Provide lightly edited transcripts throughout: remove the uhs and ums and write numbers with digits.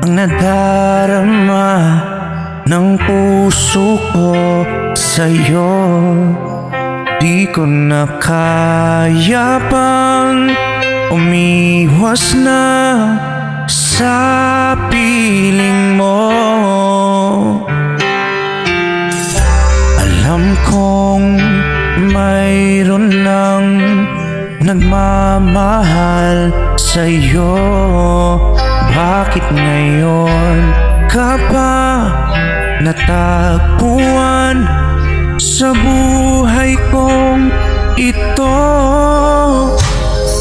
ang nadarama ng puso ko sa'yo. Di ko na kaya pang umiwas na sa piling mo. Alam kong mayroon ng nagmamahal sa'yo. Bakit ngayon ka pa natagpuan sa buhay kong ito?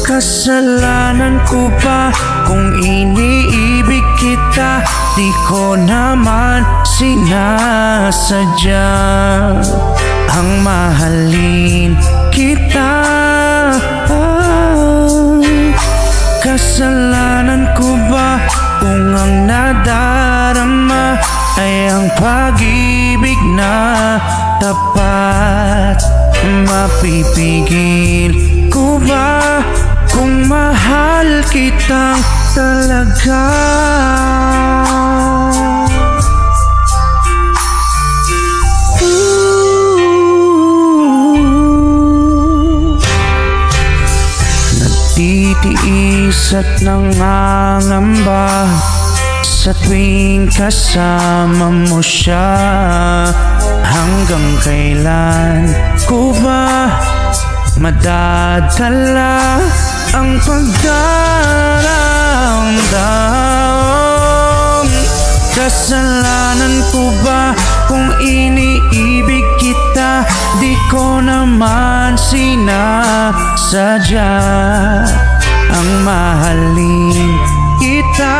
Kasalanan ko ba kung iniibig kita? Di ko naman sinasadya ang mahalin kita. Kasalanan ko ba kung ang nadarama ay ang pag-ibig na tapat? Mapipigil ko ba kung mahal kitang talaga? Nagtitiis at nangangamba sa tuwing kasama mo siya. Hanggang kailan ko ba madadala ang pagdaramdam? Kasalanan ko ba kung iniibig kita? Di ko naman sinasadya ang mahalin kita.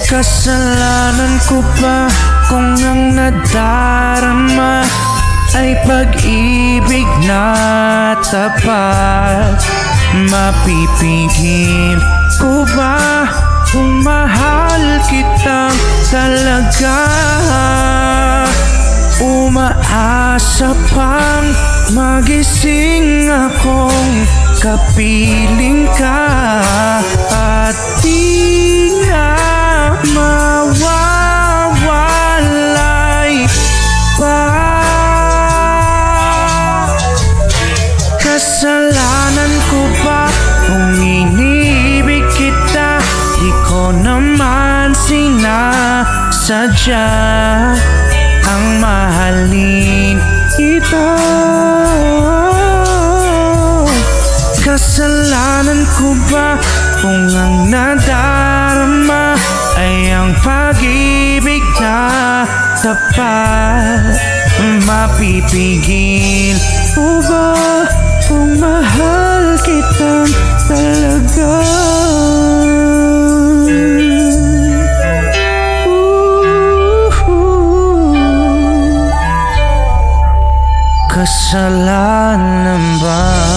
Kasalanan ko ba kung ang nadarama ay pag-ibig na tapat? Mapipigil ko ba kung mahal kitang talaga? Umaasa pang magising akong kapiling ka at di na mawawalay pa. Kasalanan ko ba kung iniibig kita? Di ko naman sinasadya ang mahalin kita. Kasalanan ko ba kung ang nadarama ay ang pag-ibig na tapat? Mapipigil ko ba kung mahal kitang talaga? Kasalanan ba?